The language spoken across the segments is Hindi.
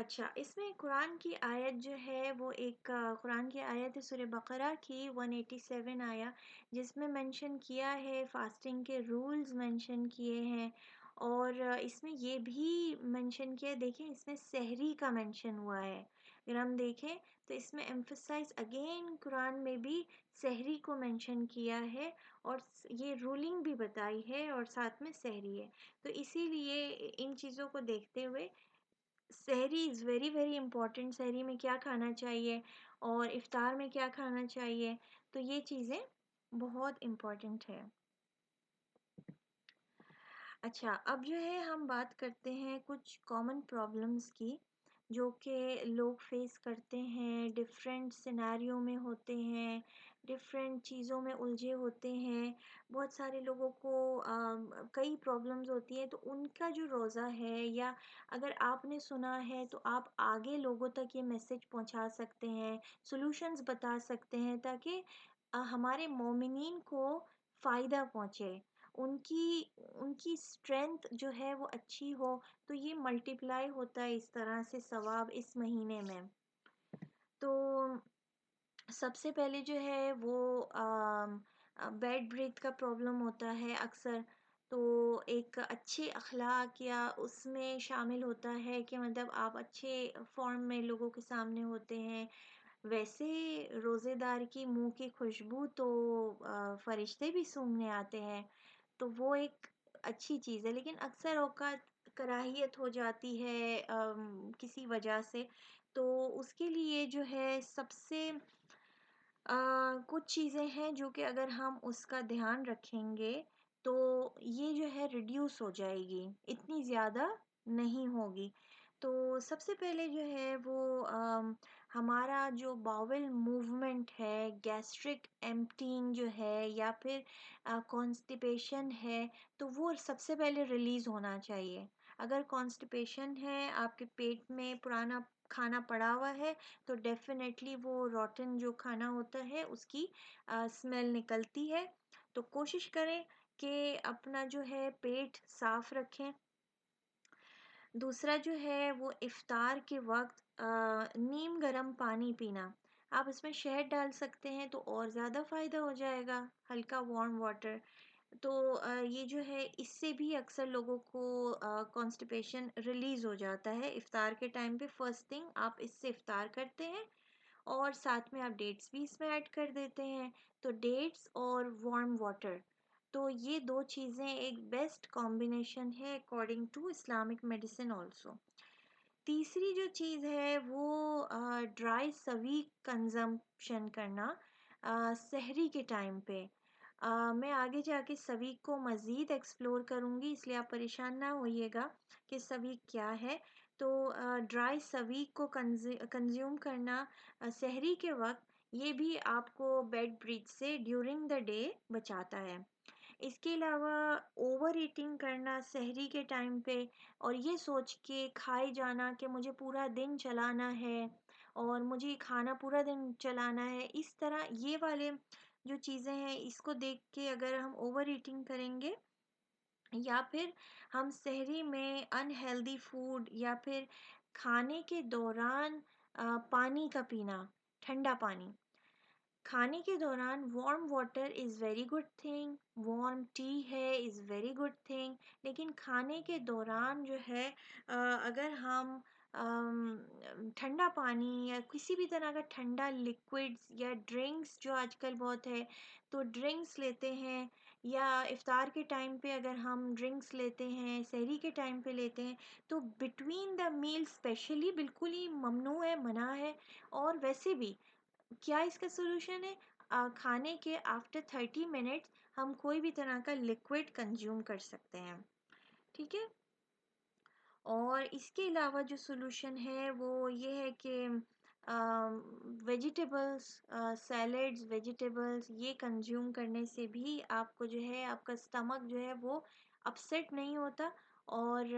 अच्छा, इसमें कुरान की आयत जो है वो एक कुरान की आयत है सूरह बकरा की 187 आया, जिसमें मेंशन किया है फास्टिंग के रूल्स मेंशन किए हैं। और इसमें ये भी मेंशन किया है, देखें इसमें सहरी का मेंशन हुआ है। अगर हम देखें तो इसमें एम्फसाइज अगेन कुरान में भी सहरी को मेंशन किया है और ये रूलिंग भी बताई है और साथ में सहरी है। तो इसीलिए इन चीज़ों को देखते हुए सहरी इज़ वेरी वेरी इंपॉर्टेंट। सहरी में क्या खाना चाहिए और इफ्तार में क्या खाना चाहिए, तो ये चीज़ें बहुत इम्पॉर्टेंट है। अच्छा, अब जो है हम बात करते हैं कुछ कॉमन प्रॉब्लम्स की, जो कि लोग फेस करते हैं, डिफरेंट सिनेरियो में होते हैं, डिफरेंट चीज़ों में उलझे होते हैं। बहुत सारे लोगों को कई प्रॉब्लम्स होती हैं, तो उनका जो रोज़ा है, या अगर आपने सुना है तो आप आगे लोगों तक ये मैसेज पहुंचा सकते हैं, सॉल्यूशंस बता सकते हैं, ताकि हमारे मोमिनीन को फ़ायदा पहुंचे, उनकी उनकी स्ट्रेंथ जो है वो अच्छी हो। तो ये मल्टीप्लाई होता है इस तरह से सवाब इस महीने में। तो सबसे पहले जो है वो बैड ब्रेथ का प्रॉब्लम होता है अक्सर। तो एक अच्छे अखलाक या उसमें शामिल होता है कि मतलब आप अच्छे फॉर्म में लोगों के सामने होते हैं। वैसे रोज़ेदार की मुंह की खुशबू तो फरिश्ते भी सूंघने आते हैं, तो वो एक अच्छी चीज़ है। लेकिन अक्सर औक़ात कराहियत हो जाती है किसी वजह से। तो उसके लिए जो है सबसे कुछ चीज़ें हैं जो कि अगर हम उसका ध्यान रखेंगे तो ये जो है रिड्यूस हो जाएगी, इतनी ज़्यादा नहीं होगी। तो सबसे पहले जो है वो हमारा जो बाउल मूवमेंट है, गैस्ट्रिक एम्पटिंग जो है, या फिर कॉन्स्टिपेशन है, तो वो सबसे पहले रिलीज़ होना चाहिए। अगर कॉन्स्टिपेशन है, आपके पेट में पुराना खाना पड़ा हुआ है, तो डेफ़िनेटली वो रॉटन जो खाना होता है उसकी स्मेल निकलती है। तो कोशिश करें कि अपना जो है पेट साफ़ रखें। दूसरा जो है वो इफ़्तार के वक़्त नीम गर्म पानी पीना। आप इसमें शहद डाल सकते हैं तो और ज़्यादा फ़ायदा हो जाएगा, हल्का वार्म वाटर। तो ये जो है इससे भी अक्सर लोगों को कॉन्स्टिपेशन रिलीज़ हो जाता है इफ़्तार के टाइम पे। फ़र्स्ट थिंग आप इससे इफ़्तार करते हैं और साथ में आप डेट्स भी इसमें ऐड कर देते हैं। तो डेट्स और वार्म वाटर, तो ये दो चीज़ें एक बेस्ट कॉम्बिनेशन है according to Islamic medicine also. तीसरी जो चीज़ है वो ड्राई सवीक कंजम्पशन करना सहरी के टाइम पे। मैं आगे जाके सवीक को मज़ीद एक्सप्लोर करूँगी, इसलिए आप परेशान ना होइएगा कि सवीक क्या है। तो ड्राई सवीक को कंज्यूम करना सहरी के वक्त, ये भी आपको बेड ब्रीथ से ड्यूरिंग द डे बचाता है। इसके अलावा ओवर ईटिंग करना सहरी के टाइम पे और ये सोच के खाए जाना कि मुझे पूरा दिन चलाना है और मुझे खाना पूरा दिन चलाना है, इस तरह ये वाले जो चीज़ें हैं इसको देख के अगर हम ओवर ईटिंग करेंगे, या फिर हम सहरी में अनहेल्दी फूड, या फिर खाने के दौरान पानी का पीना, ठंडा पानी खाने के दौरान, warm water is very good thing, warm T है इज़ वेरी गुड थिंग। लेकिन खाने के दौरान जो है अगर हम ठंडा पानी या किसी भी तरह का ठंडा लिक्विड्स या ड्रिंक्स, जो आजकल बहुत है, तो ड्रिंक्स लेते हैं, या इफ़्तार के टाइम पे अगर हम ड्रिंक्स लेते हैं, सहरी के टाइम पे लेते हैं, तो बिटवीन द मील स्पेशली बिल्कुल ही ममनू है, मना है। और वैसे भी क्या इसका सॉल्यूशन है? खाने के आफ्टर 30 मिनट्स हम कोई भी तरह का लिक्विड कंज्यूम कर सकते हैं, ठीक है? और इसके अलावा जो सॉल्यूशन है वो ये है कि वेजिटेबल्स, सैलेड्स, वेजिटेबल्स ये कंज्यूम करने से भी आपको जो है आपका स्टमक जो है वो अपसेट नहीं होता, और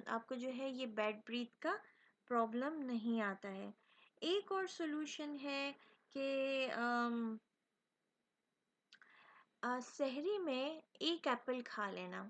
आपको जो है ये बैड ब्रीथ का प्रॉब्लम नहीं आता है। एक और सॉल्यूशन है कि सहरी में एक एप्पल खा लेना।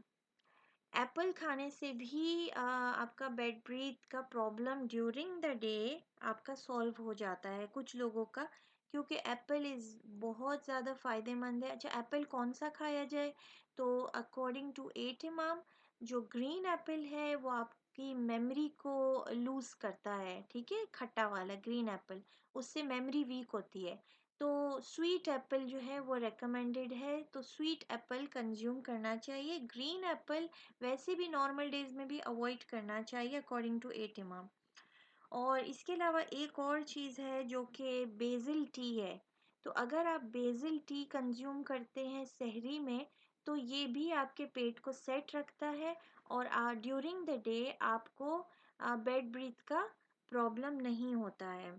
एप्पल खाने से भी आपका बेड ब्रीथ का प्रॉब्लम ड्यूरिंग द डे आपका सॉल्व हो जाता है कुछ लोगों का, क्योंकि एप्पल इज़ बहुत ज़्यादा फ़ायदेमंद है। अच्छा, एप्पल कौन सा खाया जाए? तो अकॉर्डिंग टू एट इमाम, जो ग्रीन एप्पल है वो आपकी मेमोरी को लूज़ करता है, ठीक है, खट्टा वाला ग्रीन एप्पल, उससे मेमोरी वीक होती है। तो स्वीट एप्पल जो है वो रेकमेंडेड है, तो स्वीट एप्पल कंज्यूम करना चाहिए। ग्रीन एप्पल वैसे भी नॉर्मल डेज में भी अवॉइड करना चाहिए अकॉर्डिंग टू एट इमाम। और इसके अलावा एक और चीज़ है जो कि बेसिल टी है। तो अगर आप बेसिल टी कंज्यूम करते हैं सहरी में, तो ये भी आपके पेट को सेट रखता है और ड्यूरिंग द डे आपको बेड ब्रीथ का प्रॉब्लम नहीं होता है।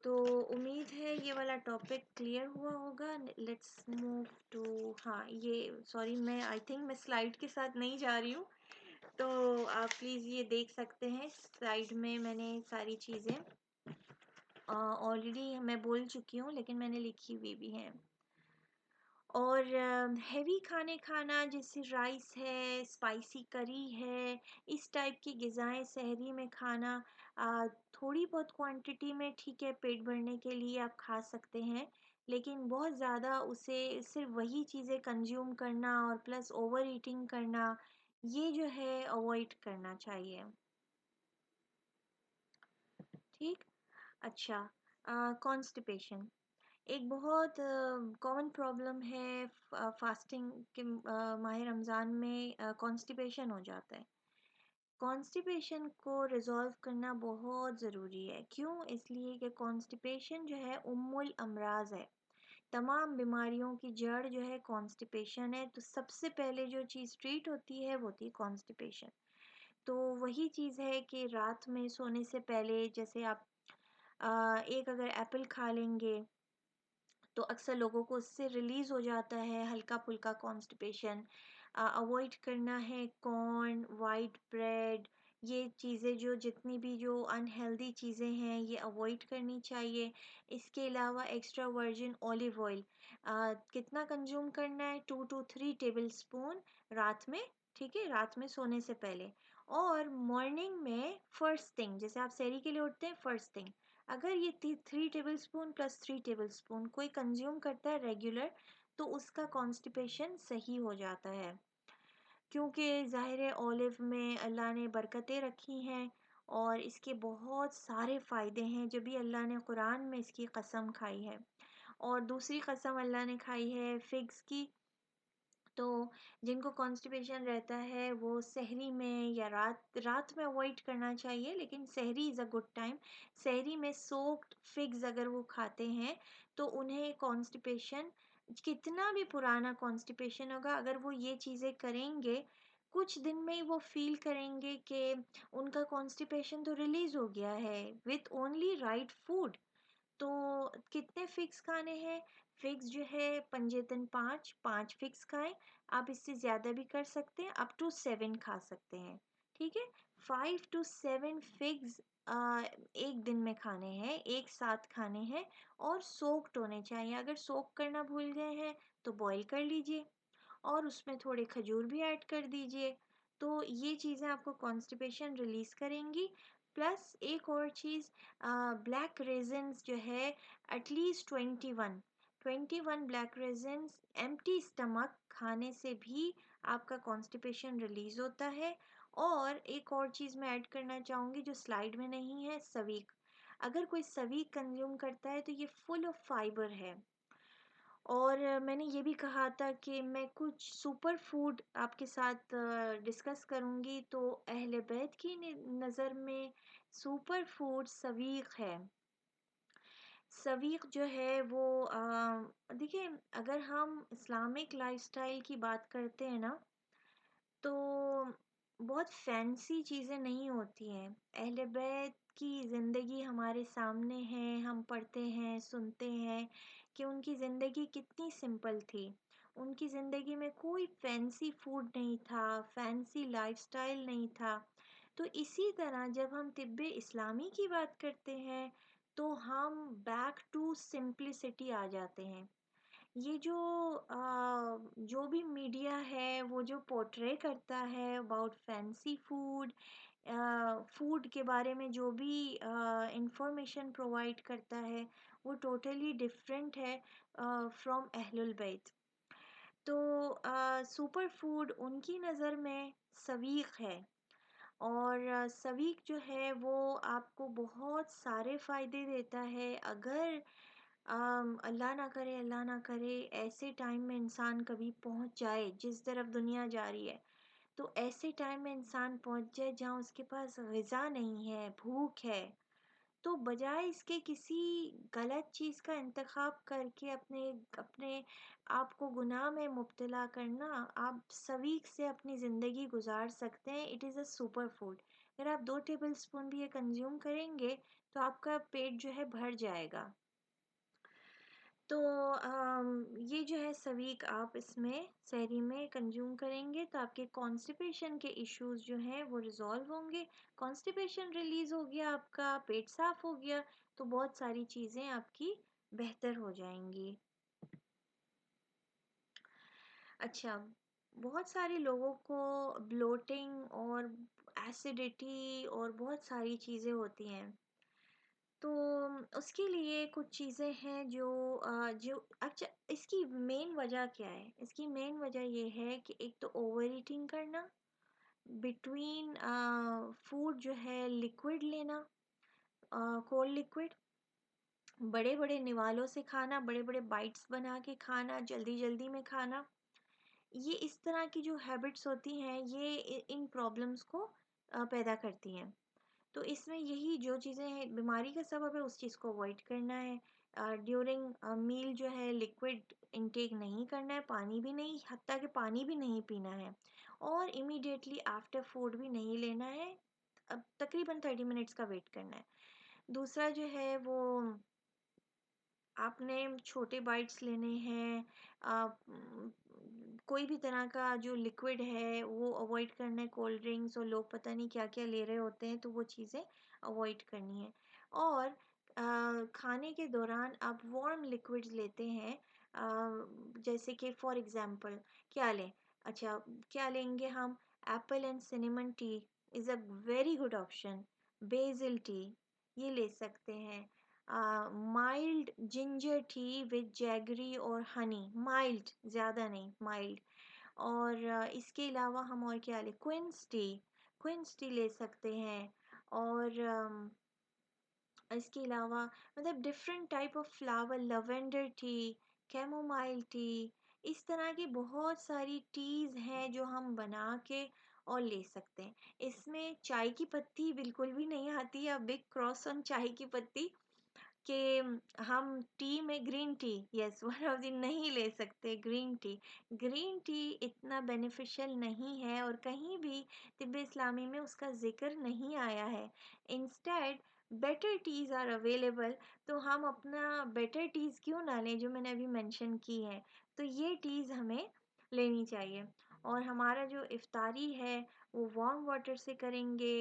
तो उम्मीद है ये वाला टॉपिक क्लियर हुआ होगा। लेट्स मूव टू, हाँ ये, सॉरी, मैं आई थिंक मैं स्लाइड के साथ नहीं जा रही हूँ, तो आप प्लीज़ ये देख सकते हैं स्लाइड में मैंने सारी चीज़ें ऑलरेडी मैं बोल चुकी हूँ, लेकिन मैंने लिखी हुई भी हैं। और हेवी खाने खाना जैसे राइस है, स्पाइसी करी है, इस टाइप की ग़िज़ाएँ सहरी में खाना थोड़ी बहुत क्वांटिटी में ठीक है, पेट भरने के लिए आप खा सकते हैं, लेकिन बहुत ज़्यादा उसे सिर्फ वही चीज़ें कंज्यूम करना और प्लस ओवर ईटिंग करना, ये जो है अवॉइड करना चाहिए। ठीक। अच्छा, कॉन्स्टिपेशन एक बहुत कॉमन प्रॉब्लम है। फास्टिंग के माह रमज़ान में कॉन्स्टिपेशन हो जाता है। कॉन्स्टिपेशन को रिज़ॉल्व करना बहुत ज़रूरी है। क्यों? इसलिए कि कॉन्स्टिपेशन जो है उम्मुल अमराज़ है। तमाम बीमारियों की जड़ जो है कॉन्स्टिपेशन है, तो सबसे पहले जो चीज़ ट्रीट होती है वो होती है कॉन्स्टिपेशन। तो वही चीज़ है कि रात में सोने से पहले जैसे आप एक अगर एप्पल खा लेंगे, तो अक्सर लोगों को उससे रिलीज़ हो जाता है हल्का फुल्का कॉन्स्टिपेशन। अवॉइड करना है कॉर्न, वाइट ब्रेड, ये चीज़ें जो जितनी भी जो अनहेल्दी चीज़ें हैं ये अवॉइड करनी चाहिए। इसके अलावा एक्स्ट्रा वर्जिन ऑलिव ऑयल कितना कंज्यूम करना है? 2 to 3 टेबल स्पून रात में, ठीक है, रात में सोने से पहले। और मॉर्निंग में फर्स्ट थिंग, जैसे आप सहरी के लिए उठते हैं फर्स्ट थिंग, अगर ये 3 table spoon plus 3 table spoon कोई कंज्यूम करता है रेगुलर, तो उसका कॉन्स्टिपेशन सही हो जाता है, क्योंकि ज़ाहिर है ऑलिव में अल्लाह ने बरकतें रखी हैं और इसके बहुत सारे फ़ायदे हैं, जब भी अल्लाह ने कुरान में इसकी कसम खाई है। और दूसरी कसम अल्लाह ने खाई है फिग्स की। तो जिनको कॉन्स्टिपेशन रहता है वो सहरी में या रात रात में अवॉइड करना चाहिए, लेकिन सहरी इज़ अ गुड टाइम। सहरी में सोक्ड फिग्स अगर वो खाते हैं तो उन्हें कॉन्स्टिपेशन, कितना भी पुराना कॉन्स्टिपेशन होगा, अगर वो ये चीज़ें करेंगे कुछ दिन में ही वो फील करेंगे कि उनका कॉन्स्टिपेशन तो रिलीज़ हो गया है विथ ओनली राइट फूड। तो कितने फिक्स खाने हैं? फिक्स जो है पंजेतन 5 फिक्स खाएं। आप इससे ज़्यादा भी कर सकते हैं, अप टू 7 खा सकते हैं, ठीक है। 5 to 7 फिग्स एक दिन में खाने हैं, एक साथ खाने हैं और सोक्ड होने चाहिए। अगर सोक करना भूल गए हैं तो बॉईल कर लीजिए और उसमें थोड़े खजूर भी ऐड कर दीजिए। तो ये चीज़ें आपको कॉन्स्टिपेशन रिलीज़ करेंगी। प्लस एक और चीज़, ब्लैक रेज़िन्स जो है एटलीस्ट 21 ब्लैक रेज़िन्स एम्प्टी स्टमक खाने से भी आपका कॉन्स्टिपेशन रिलीज़ होता है। और एक और चीज़ मैं ऐड करना चाहूँगी जो स्लाइड में नहीं है, सवीक। अगर कोई सवीक कंज्यूम करता है तो ये फुल ऑफ फाइबर है। और मैंने ये भी कहा था कि मैं कुछ सुपर फूड आपके साथ डिस्कस करूँगी, तो अहले बैत की नज़र में सुपर फूड सवीक है। सवीक जो है वो देखिए, अगर हम इस्लामिक लाइफस्टाइल की बात करते हैं ना, तो बहुत फैंसी चीज़ें नहीं होती हैं। अहले बैत की ज़िंदगी हमारे सामने है, हम पढ़ते हैं, सुनते हैं कि उनकी ज़िंदगी कितनी सिंपल थी। उनकी ज़िंदगी में कोई फैंसी फूड नहीं था, फैंसी लाइफ़स्टाइल नहीं था। तो इसी तरह जब हम तिब्बे इस्लामी की बात करते हैं, तो हम बैक टू सिंप्लिसिटी आ जाते हैं। ये जो भी मीडिया है वो जो पोर्ट्रे करता है अबाउट फैंसी फूड, फूड के बारे में जो भी इंफॉर्मेशन प्रोवाइड करता है वो टोटली डिफरेंट है फ्रॉम अहलुल बैत। तो सुपर फूड उनकी नज़र में सवीक है, और सवीक जो है वो आपको बहुत सारे फ़ायदे देता है। अगर अल्लाह ना करे ऐसे टाइम में इंसान कभी पहुंच जाए जिस तरफ दुनिया जा रही है, तो ऐसे टाइम में इंसान पहुंच जाए जहाँ उसके पास ग़िज़ा नहीं है, भूख है, तो बजाय इसके किसी गलत चीज़ का इंतखाब करके अपने अपने आप को गुनाह में मुब्तला करना, आप सवीक से अपनी ज़िंदगी गुजार सकते हैं। It is a super food. अगर आप 2 टेबल स्पून भी ये कंज्यूम करेंगे तो आपका पेट जो है भर जाएगा। तो ये जो है सवीक आप इसमें सहरी में कंज्यूम करेंगे तो आपके कॉन्स्टिपेशन के इश्यूज जो हैं वो रिजॉल्व होंगे। कॉन्स्टिपेशन रिलीज हो गया, आपका पेट साफ हो गया, तो बहुत सारी चीज़ें आपकी बेहतर हो जाएंगी। अच्छा, बहुत सारे लोगों को ब्लोटिंग और एसिडिटी और बहुत सारी चीज़ें होती हैं। तो उसके लिए कुछ चीज़ें हैं जो अच्छा, इसकी मेन वजह क्या है? इसकी मेन वजह ये है कि एक तो ओवर ईटिंग करना, बिटवीन फूड जो है लिक्विड लेना, कोल्ड लिक्विड, बड़े बड़े निवालों से खाना, बड़े बड़े बाइट्स बना के खाना, जल्दी जल्दी में खाना, ये इस तरह की जो हैबिट्स होती हैं ये इन प्रॉब्लम्स को पैदा करती हैं। तो इसमें यही जो चीज़ें हैं बीमारी का सबब है उस चीज़ को अवॉइड करना है। ड्यूरिंग मील जो है लिक्विड इनटेक नहीं करना है, पानी भी नहीं, हत्ता कि पानी भी नहीं पीना है, और इमीडिएटली आफ्टर फूड भी नहीं लेना है। अब तकरीबन 30 मिनट्स का वेट करना है। दूसरा जो है वो आपने छोटे बाइट्स लेने हैं, कोई भी तरह का जो लिक्विड है वो अवॉइड करना है। कोल्ड ड्रिंक्स और लोग पता नहीं क्या क्या ले रहे होते हैं, तो वो चीज़ें अवॉइड करनी है। और खाने के दौरान आप वार्म लिक्विड्स लेते हैं, जैसे कि फॉर एग्जांपल क्या लें? अच्छा, क्या लेंगे हम? Apple and cinnamon T is a very good option. BECIL T ये ले सकते हैं। Mild ginger tea with jaggery और हनी, माइल्ड, ज़्यादा नहीं, माइल्ड। और इसके अलावा हम और क्या लें? क्विंस टी ले सकते हैं। और इसके अलावा मतलब different type of flower, lavender T, chamomile tea, इस तरह की बहुत सारी टीज़ हैं जो हम बना के और ले सकते हैं। इसमें चाय की पत्ती बिल्कुल भी नहीं आती है, बिग क्रॉस ऑन चाय की पत्ती, कि हम टी में green tea, yes, one of the नहीं ले सकते ग्रीन टी। ग्रीन टी इतना बेनिफिशियल नहीं है और कहीं भी तिब्बे इस्लामी में उसका ज़िक्र नहीं आया है। Instead better teas are available, तो हम अपना बेटर टीज़ क्यों ना लें जो मैंने अभी मेंशन की है। तो ये टीज़ हमें लेनी चाहिए। और हमारा जो इफ्तारी है वो वार्म वाटर से करेंगे।